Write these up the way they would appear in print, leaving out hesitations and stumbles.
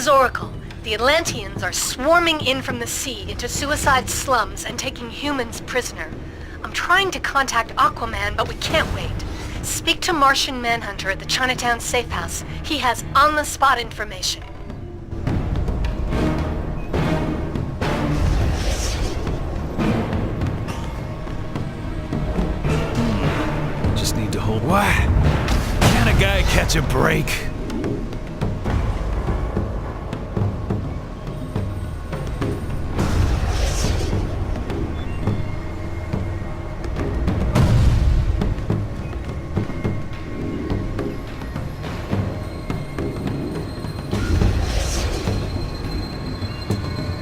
is Oracle. The Atlanteans are swarming in from the sea into suicide slums and taking humans prisoner. I'm trying to contact Aquaman, but we can't wait. Speak to Martian Manhunter at the Chinatown safe house. He has on-the-spot information. Just need to hold... What? Can a guy catch a break?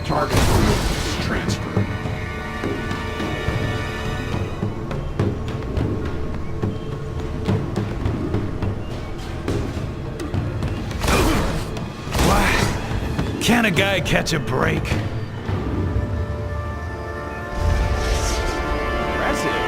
Target field transferred. What? Can a guy catch a break? Impressive.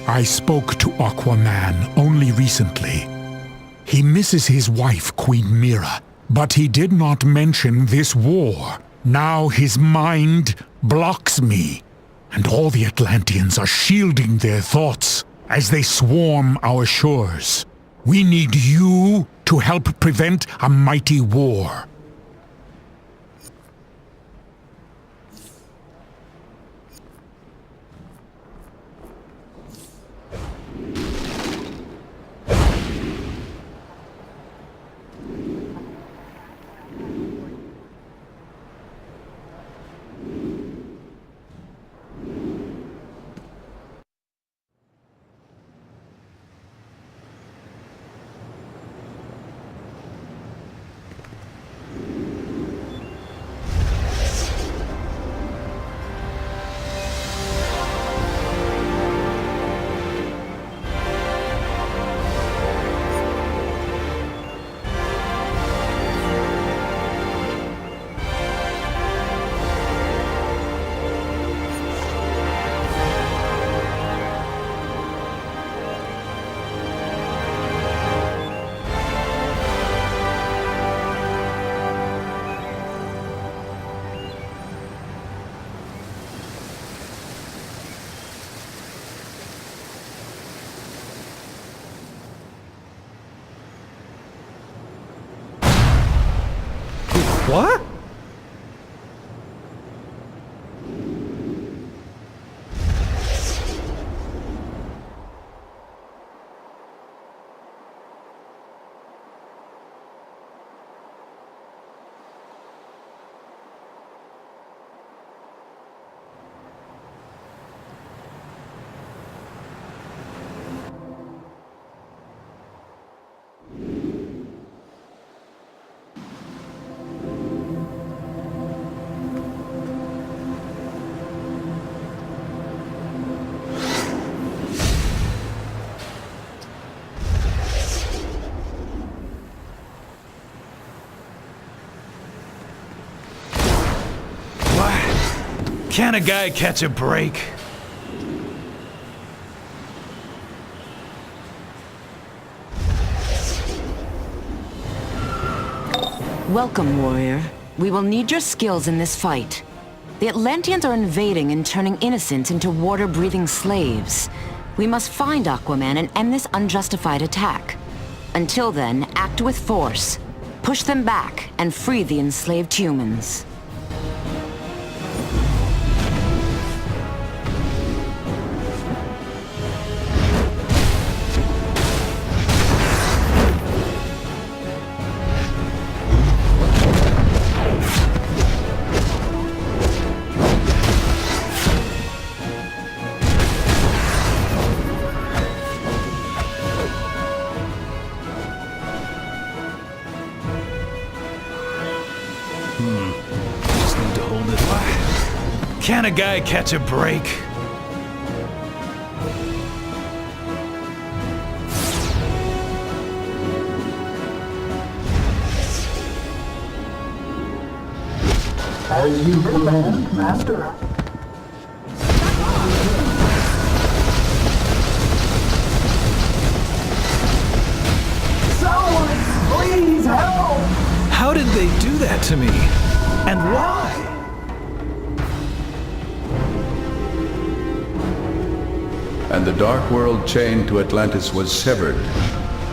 I spoke to Aquaman only recently. He misses his wife, Queen Mera, but he did not mention this war. Now his mind blocks me, and all the Atlanteans are shielding their thoughts as they swarm our shores. We need you to help prevent a mighty war. What? Can a guy catch a break? Welcome, warrior. We will need your skills in this fight. The Atlanteans are invading and turning innocents into water-breathing slaves. We must find Aquaman and end this unjustified attack. Until then, act with force. Push them back and free the enslaved humans. Just need to hold it. Can a guy catch a break? As you command, Master. Someone, please help! How did they do that to me? And why? And the dark world chain to Atlantis was severed,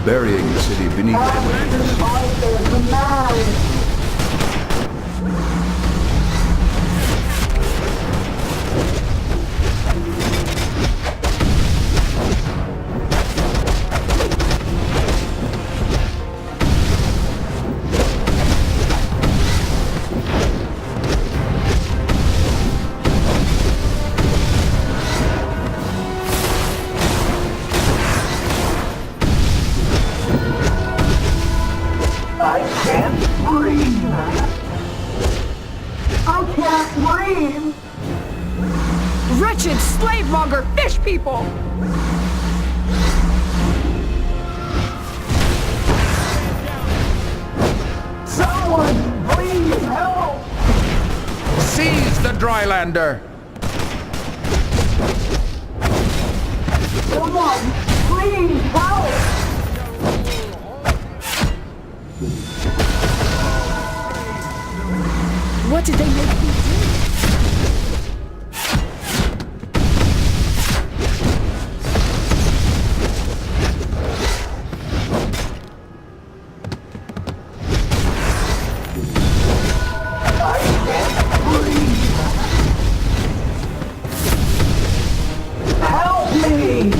burying the city beneath the waves. Fight their command! I can't breathe! I can't breathe! Wretched slave-monger fish people! Someone, please help! Seize the Drylander! Someone, please help! What did they make me do? I can't breathe! Help me!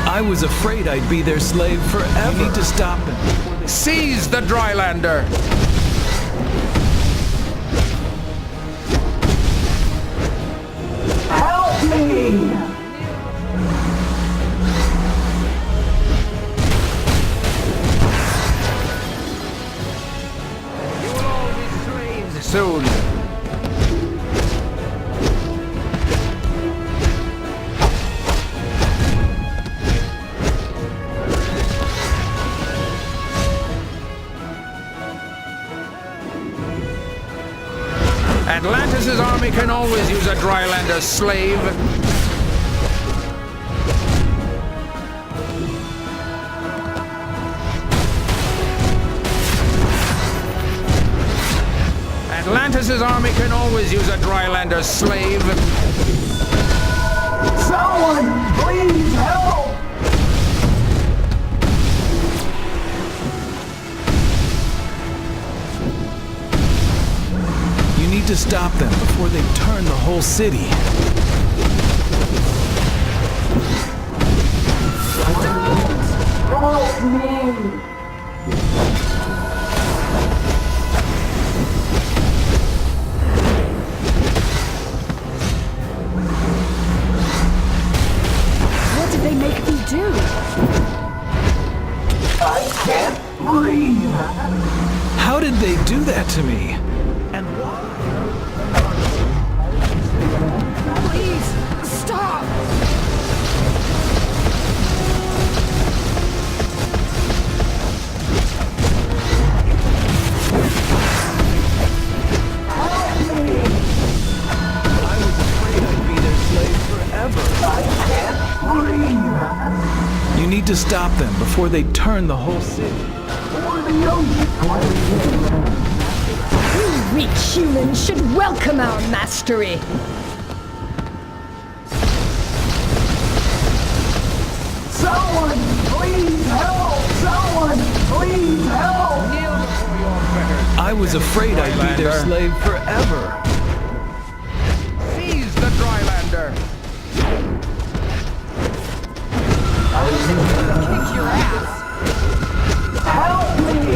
I was afraid I'd be their slave forever. You need to stop them. Seize the Drylander! Help me! Soon. Atlantis' army can always use a Drylander slave. Atlantis' army can always use a Drylander slave. Someone, please help! You need to stop them before they turn the whole city. Help me! What did they make me do? I can't breathe! How did they do that to me? And why? Please, stop! I was afraid I'd be their slave forever. I can't breathe! You need to stop them before they turn the whole city. You weak humans should welcome our mastery! Someone, please help! Someone, please help! I was afraid I'd be their slave forever. Seize the Drylander! Kick your ass! Help me!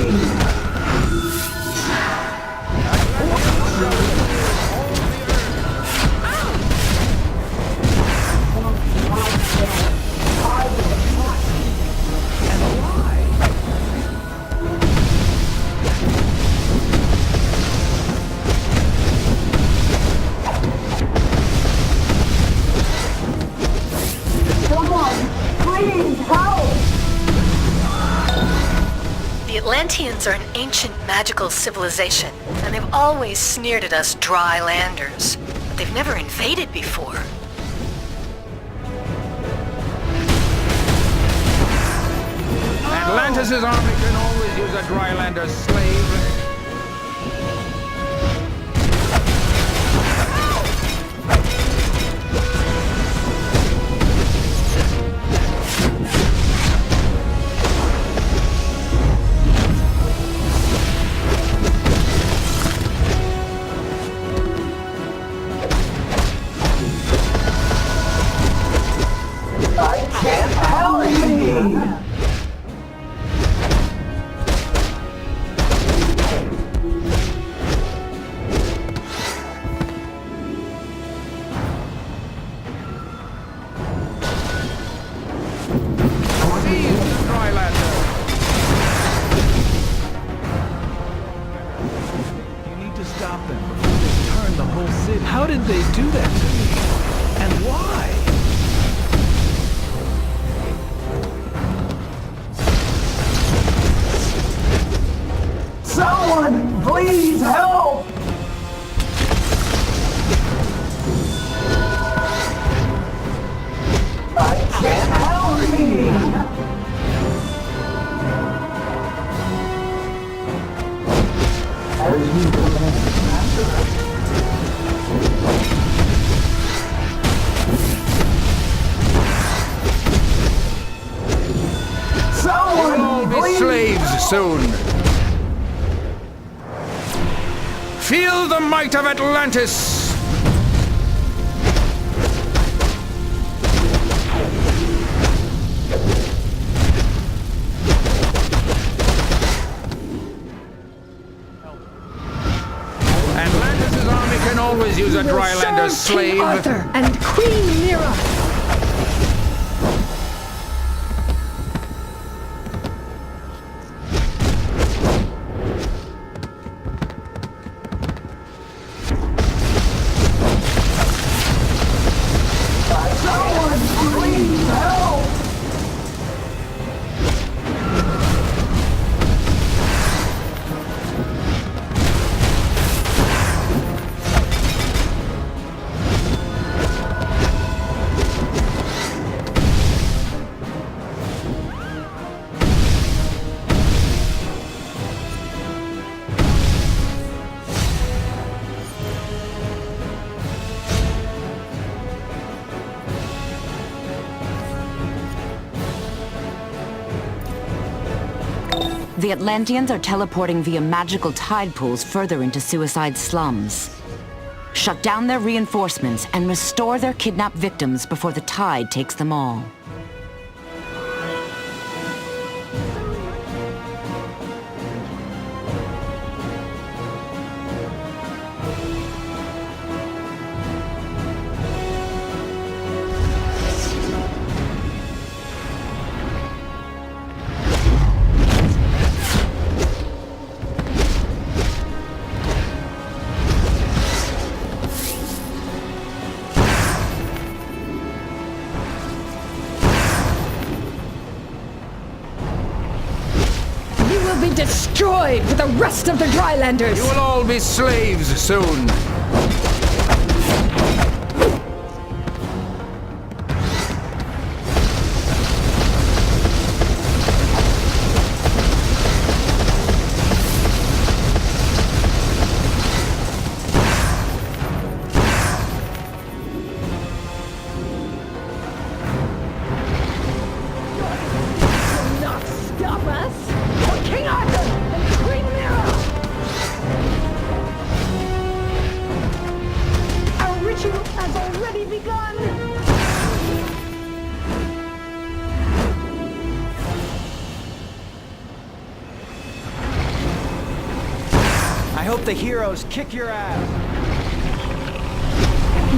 The Atlanteans Atlanteans are an ancient magical civilization, and they've always sneered at us dry landers. But they've never invaded before. Atlantis' army can always use a drylander slave. I can't help me! Seize the drylander. You need to stop them before they turn the whole city. How did they do that to me? And why? Someone, please help! I can't help me! As you command, Master. Someone, You'll be please slaves soon. Feel the might of Atlantis! Atlantis' army can always use a We will drylander serve King slave. Arthur and Queen Mera. Someone, please help! The Atlanteans are teleporting via magical tide pools further into Suicide Slums. Shut down their reinforcements and restore their kidnapped victims before the tide takes them all. You will be destroyed with the rest of the Drylanders. You will all be slaves soon. Not stop us. For King Arthur and Queen Mera. Our ritual has already begun. I hope the heroes kick your ass.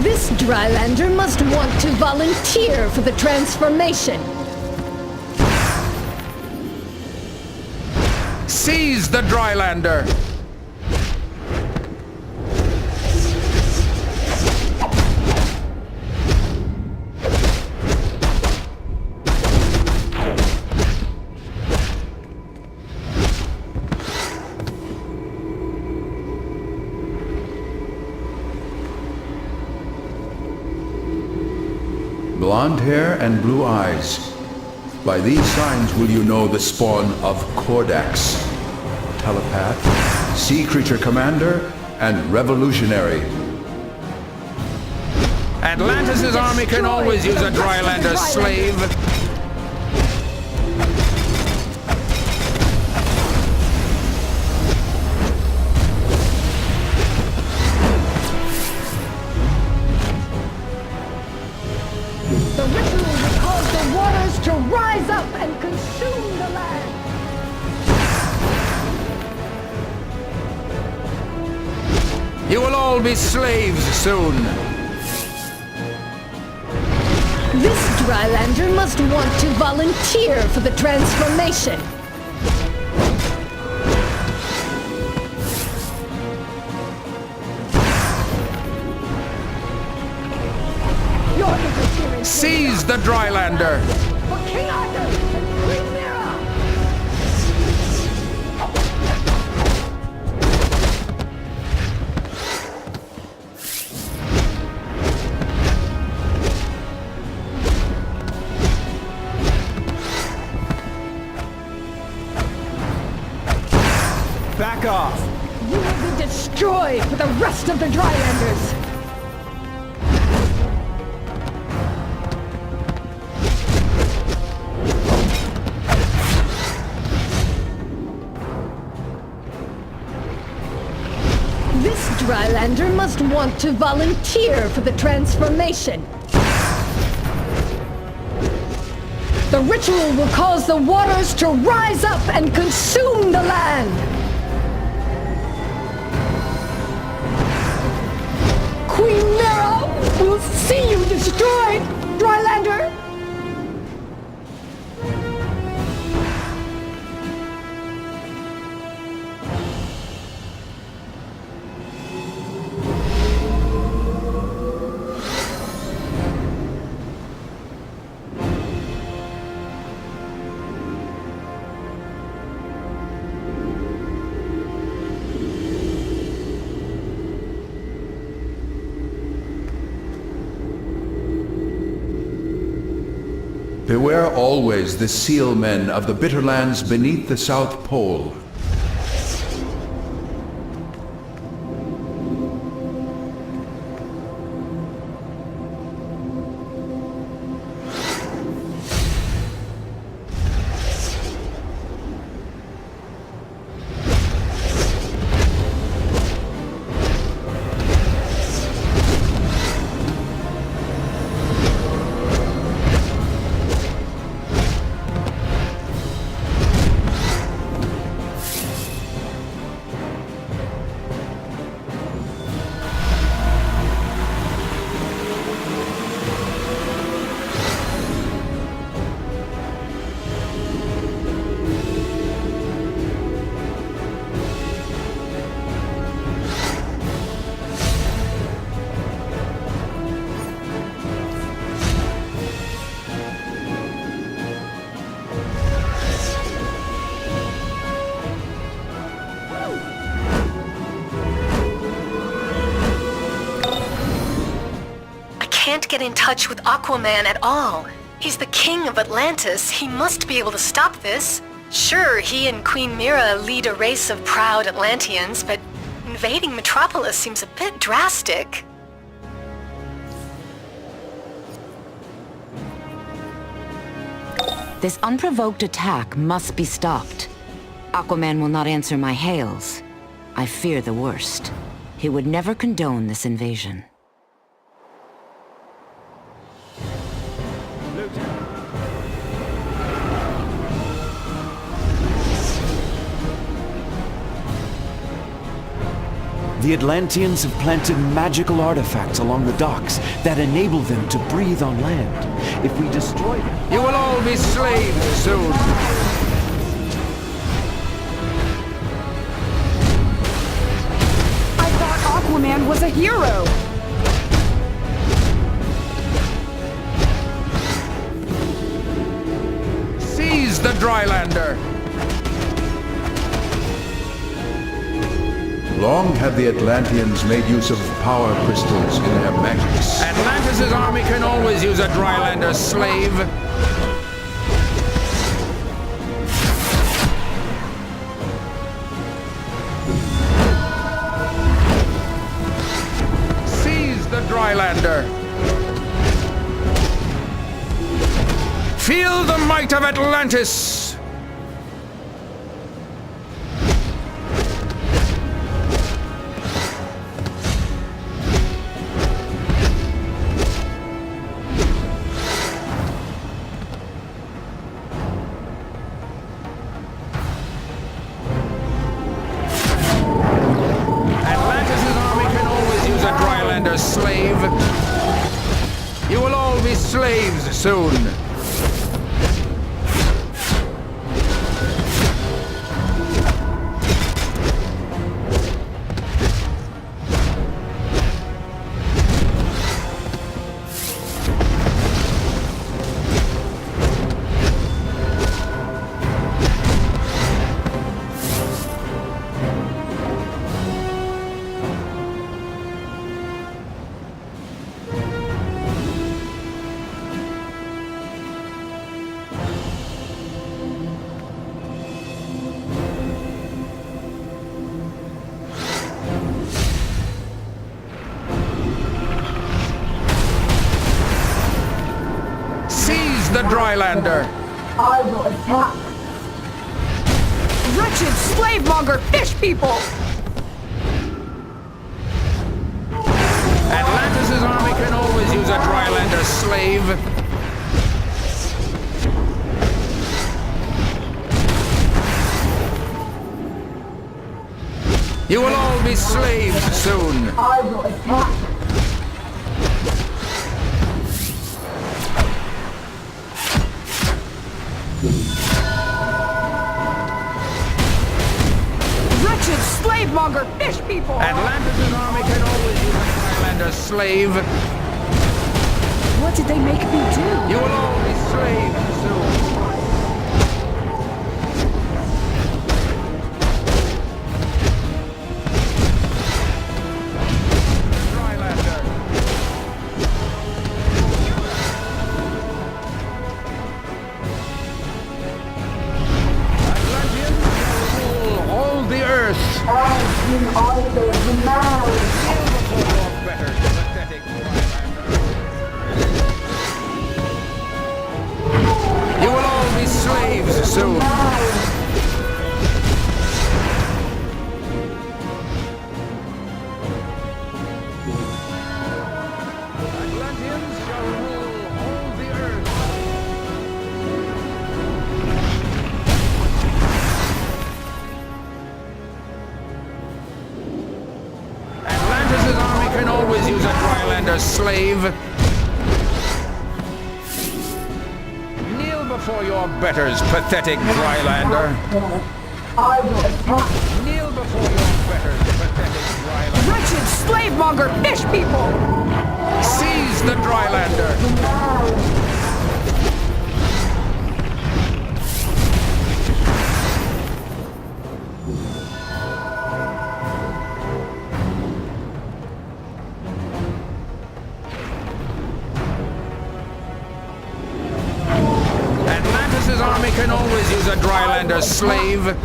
This Drylander must want to volunteer for the transformation. Seize the drylander. blonde hair and blue eyes. By these signs will you know the spawn of Kordax, telepath, sea creature commander, and revolutionary. Atlantis' army can always use a Drylander slave. The ritual will cause the waters to rise up and consume the land. You will all be slaves soon. This Drylander must want to volunteer for the transformation. Your interference. Seize the Drylander. For King Arthur and Queen Mera. Back off! You will be destroyed for the rest of the Drylanders. This Drylander must want to volunteer for the transformation. The ritual will cause the waters to rise up and consume the land. Queen Mera will see you destroyed, Drylander! Beware always the seal men of the bitter lands beneath the South Pole. Can't get in touch with Aquaman at all. He's the king of Atlantis. He must be able to stop this. Sure, he and Queen Mera lead a race of proud Atlanteans, but invading Metropolis seems a bit drastic. This unprovoked attack must be stopped. Aquaman will not answer my hails. I fear the worst. He would never condone this invasion. The Atlanteans have planted magical artifacts along the docks that enable them to breathe on land. If we destroy them... You will all be slaves soon. I thought Aquaman was a hero! Seize the Drylander. Long have the Atlanteans made use of power crystals in their magics. Atlantis' army can always use a Drylander slave. Seize the Drylander. Feel the might of Atlantis! Slave. You will all be slaves soon. The Drylander. I will attack. Wretched slave-monger fish people! Atlantis' army can always use a Drylander slave. You will all be slaves soon. I will attack. Wretched slave-monger fish people! Atlantis' army can always use a Drylander slave. What did they make me do? You will all be slaves soon. You will all be slaves soon. Atlanteans shall rule all the earth. Atlantis' army can always use a Drylander slave. Kneel before your betters, pathetic Drylander. I will attack. Kneel before your betters, pathetic Drylander. Wretched slave-monger fish people! Seize the Drylander. Atlantis' army can always use a Drylander slave.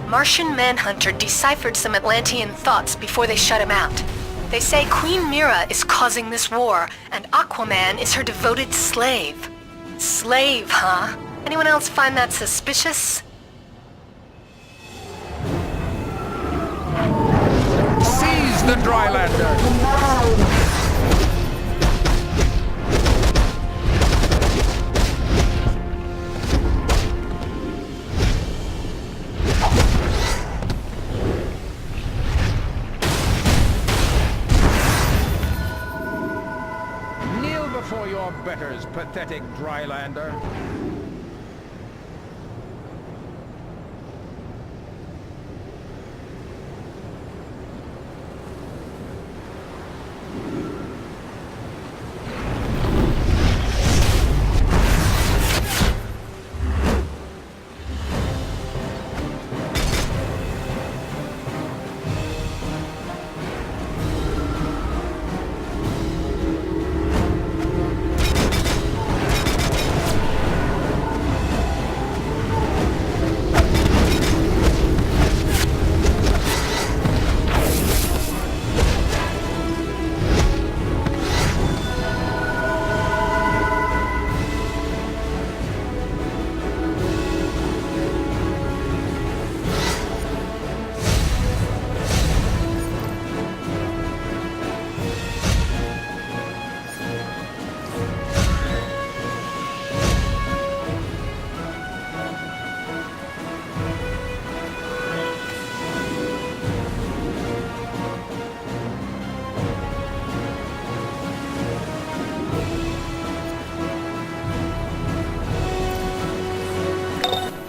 Martian Manhunter deciphered some Atlantean thoughts before they shut him out. They say Queen Mera is causing this war, and Aquaman is her devoted slave. Slave, huh? Anyone else find that suspicious? Seize the Drylander. For your betters, pathetic Drylander.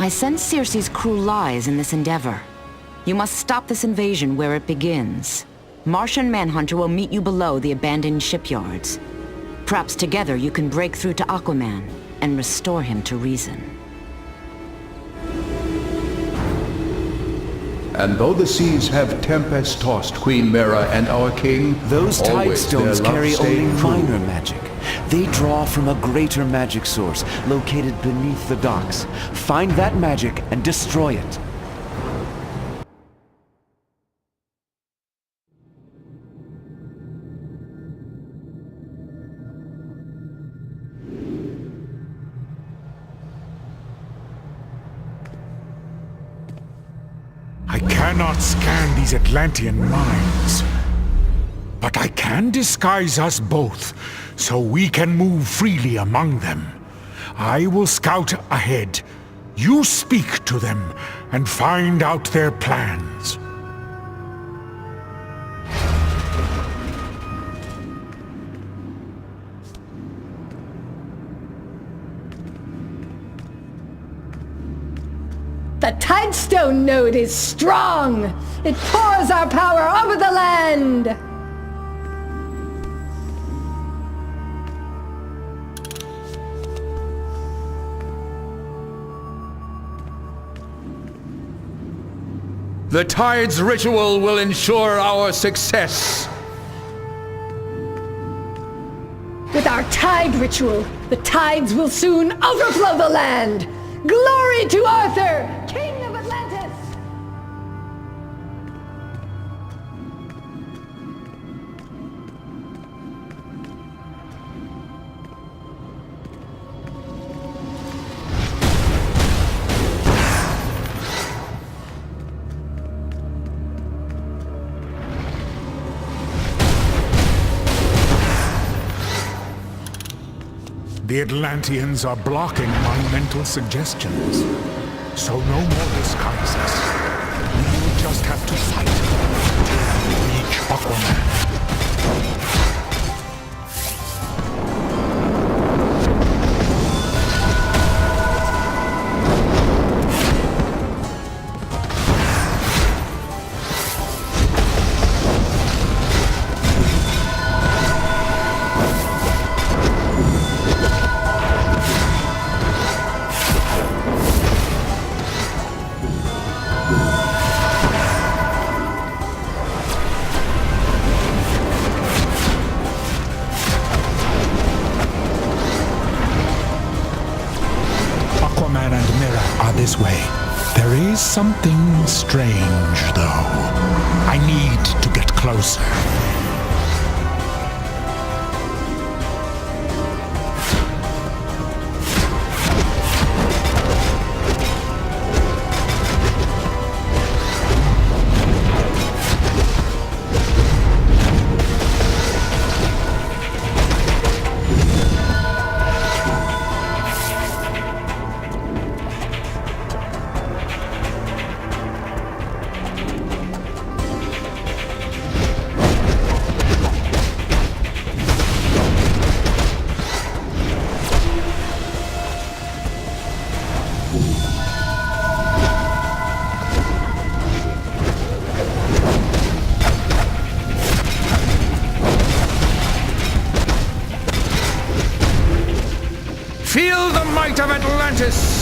I sense Circe's cruel lies in this endeavor. You must stop this invasion where it begins. Martian Manhunter will meet you below the abandoned shipyards. Perhaps together you can break through to Aquaman and restore him to reason. And though the seas have tempest-tossed Queen Mera and our king, those tide always stones their love carry only stayed true. minor magic. They draw from a greater magic source located beneath the docks. Find that magic and destroy it. I cannot scan these Atlantean minds. But I can disguise us both, so we can move freely among them. I will scout ahead. You speak to them and find out their plans. The Tidestone node is strong! It pours our power over the land! The Tide's ritual will ensure our success. With our Tide ritual, the tides will soon overflow the land! Glory to Arthur, King of Atlantis! The Atlanteans are blocking my mental suggestions. So no more disguises. We will just have to fight until we reach Aquaman. Aquaman and Mera are this way. There is something strange, though. I need to get closer. Feel the might of Atlantis!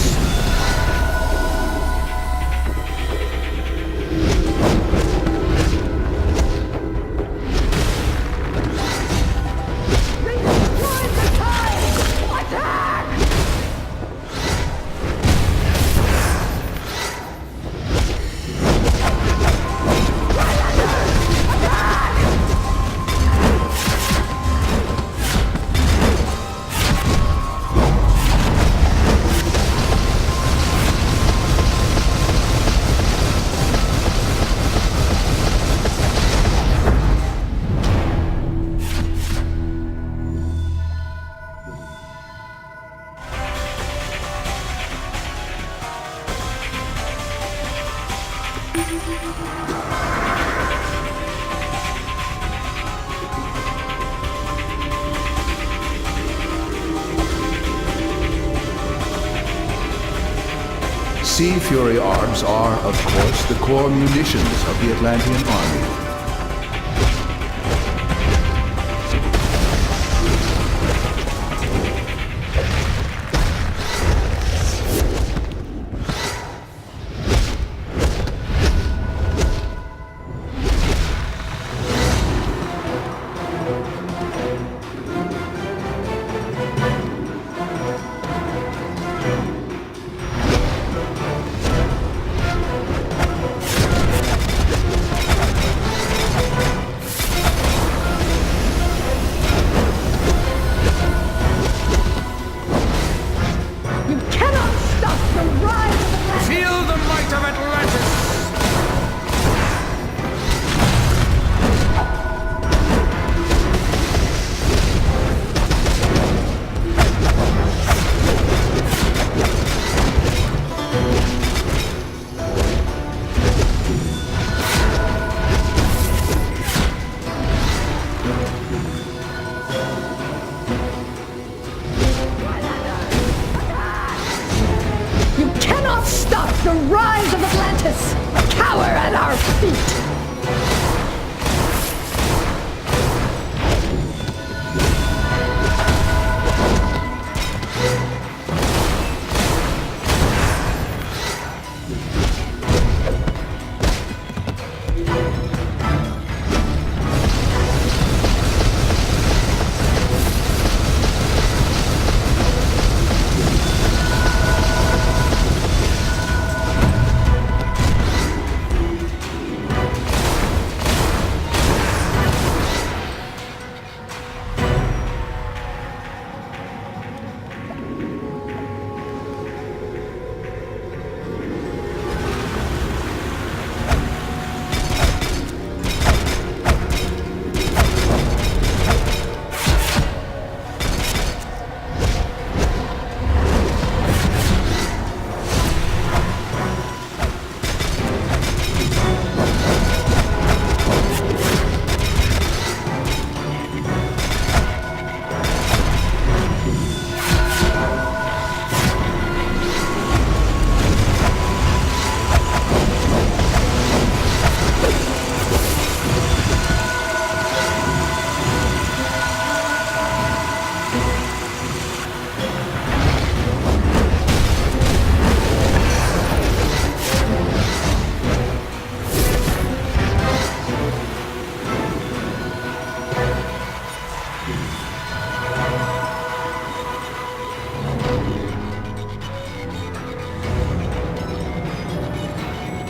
Sea Fury arms are, of course, the core munitions of the Atlantean army. The rise of Atlantis! Cower at our feet!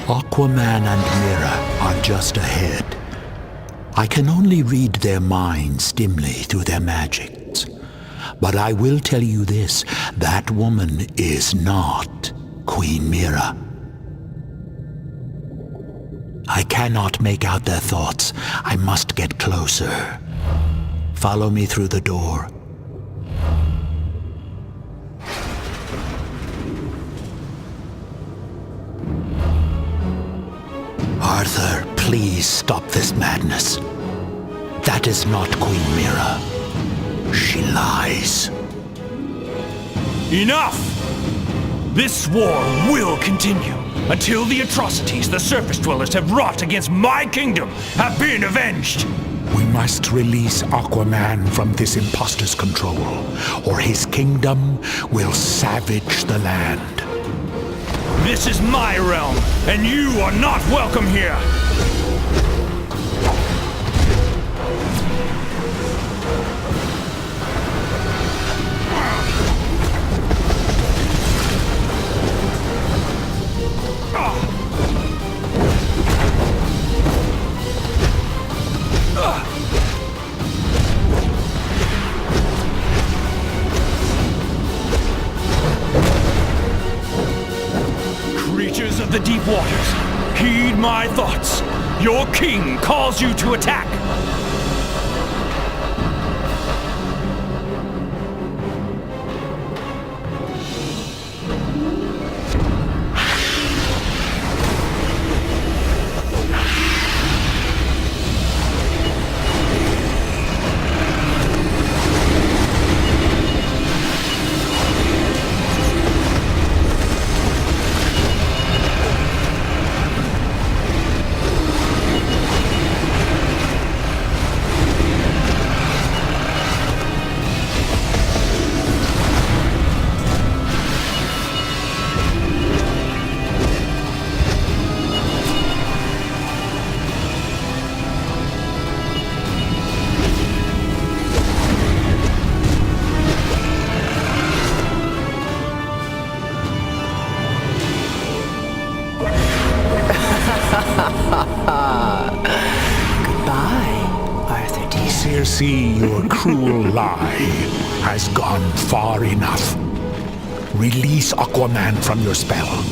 Aquaman and Mera are just ahead. I can only read their minds dimly through their magics. But I will tell you this, that woman is not Queen Mera. I cannot make out their thoughts. I must get closer. Follow me through the door. Arthur, please stop this madness. That is not Queen Mera. She lies. Enough! This war will continue until the atrocities the surface dwellers have wrought against my kingdom have been avenged. We must release Aquaman from this imposter's control, or his kingdom will savage the land. This is my realm, and you are not welcome here! Creatures of the deep waters, heed my thoughts. Your king calls you to attack. Goodbye, Arthur dear. Circe, your cruel lie has gone far enough. Release Aquaman from your spell.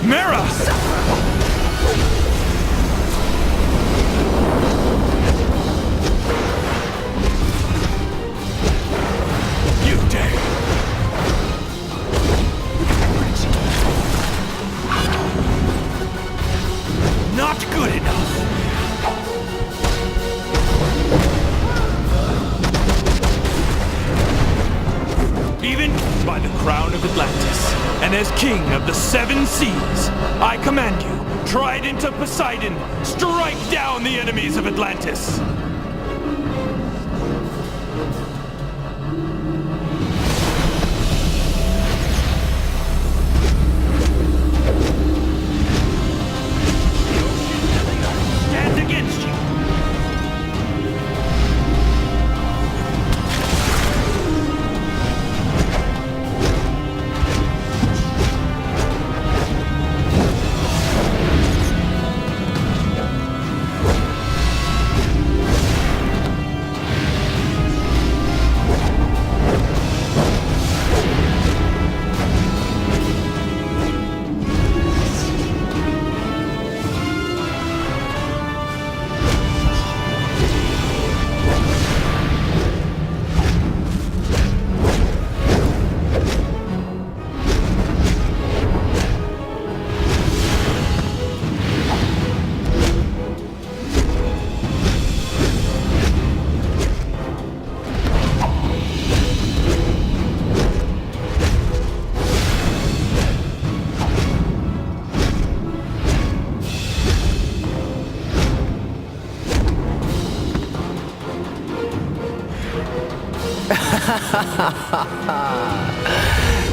Mera! You dare! Not good enough! Even by the crown of Atlantis, and as king of the seven seas, I command you, trident of Poseidon, strike down the enemies of Atlantis! Stand against you!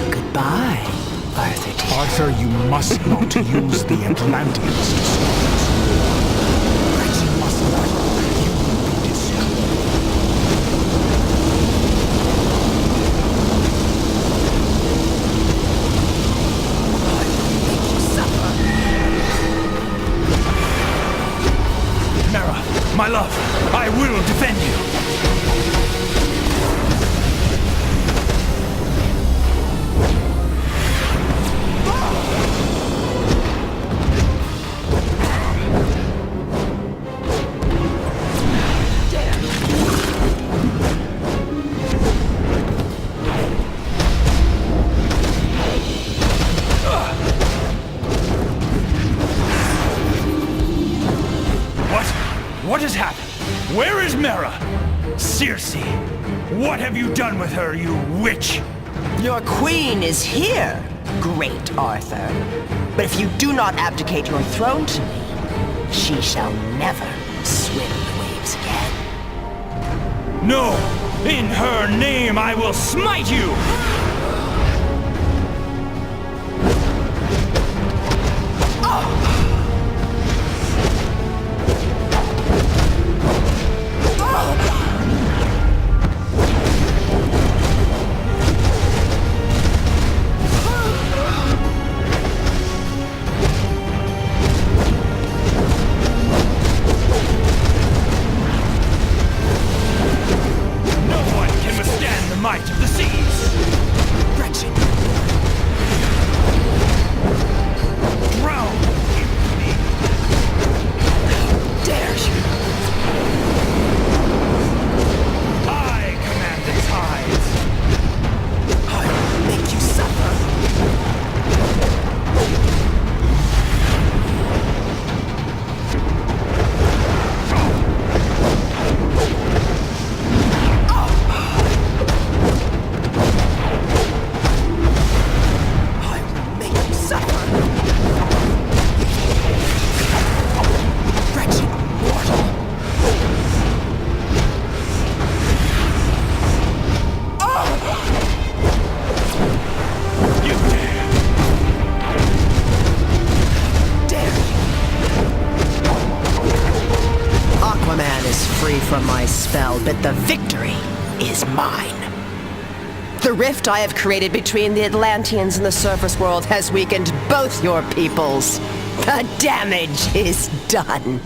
Goodbye, Arthur dear. Arthur, you must not use the Atlanteans to stop this war. You must not. You will be destroyed. Mera, my love, I will defend you! What has happened? Where is Mera? Circe, what have you done with her, you witch? Your queen is here, great Arthur. But if you do not abdicate your throne to me, she shall never swim the waves again. No! In her name I will smite you! Might of the seas! but the victory is mine. The rift I have created between the Atlanteans and the surface world has weakened both your peoples. The damage is done.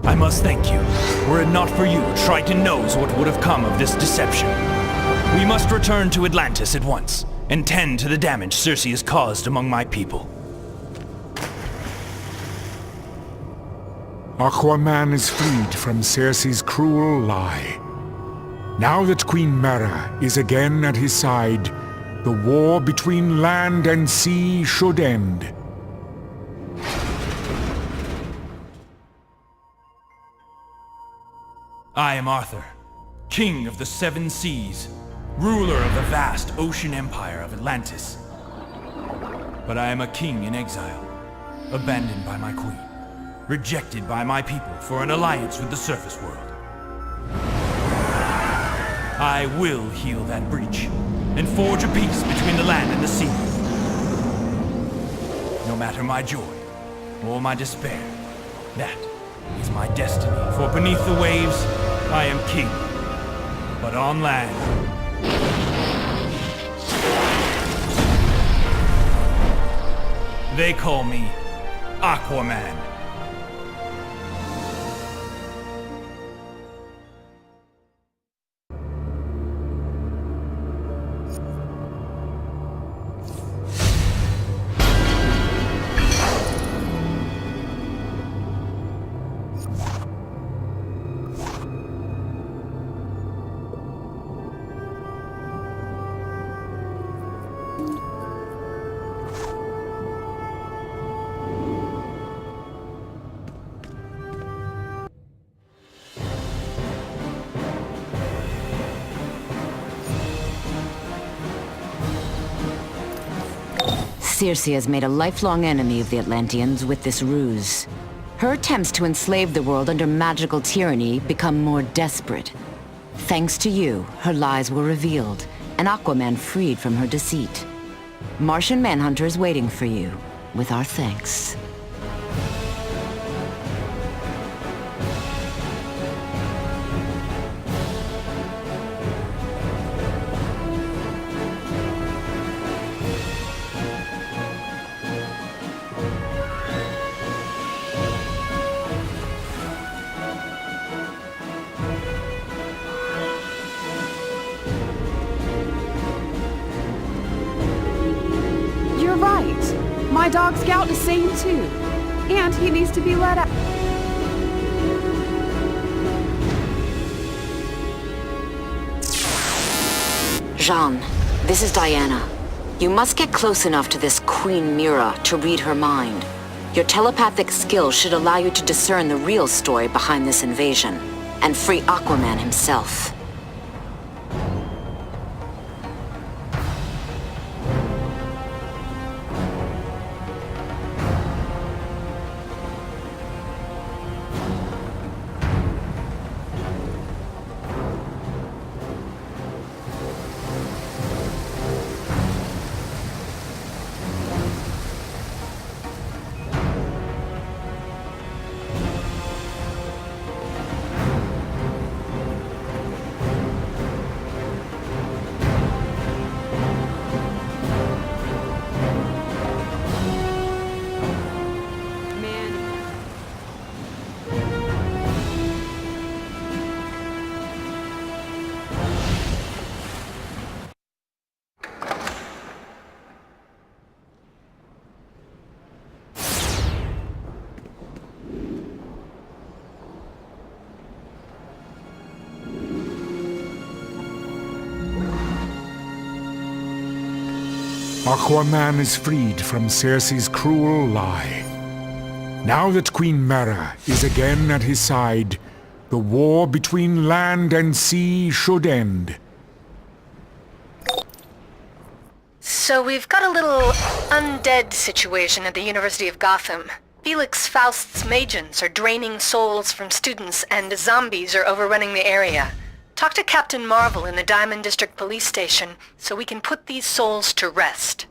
I must thank you. Were it not for you, Triton knows what would have come of this deception. We must return to Atlantis at once, and tend to the damage Circe has caused among my people. Aquaman is freed from Circe's cruel lie. Now that Queen Mera is again at his side, the war between land and sea should end. I am Arthur, King of the Seven Seas, ruler of the vast ocean empire of Atlantis. But I am a king in exile, abandoned by my queen, rejected by my people for an alliance with the surface world. I will heal that breach, and forge a peace between the land and the sea. No matter my joy, or my despair, that is my destiny, for beneath the waves, I am king. But on land, they call me Aquaman. Circe has made a lifelong enemy of the Atlanteans with this ruse. Her attempts to enslave the world under magical tyranny become more desperate. Thanks to you, her lies were revealed, and Aquaman freed from her deceit. Martian Manhunter is waiting for you, with our thanks. You're right. My dog Scout is sane too. And he needs to be let out. Jean, this is Diana. You must get close enough to this Queen Mera to read her mind. Your telepathic skills should allow you to discern the real story behind this invasion, and free Aquaman himself. Aquaman is freed from Circe's cruel lie. Now that Queen Mera is again at his side, the war between land and sea should end. So we've got a little undead situation at the University of Gotham. Felix Faust's Magians are draining souls from students, and zombies are overrunning the area. Talk to Captain Marvel in the Diamond District Police Station so we can put these souls to rest.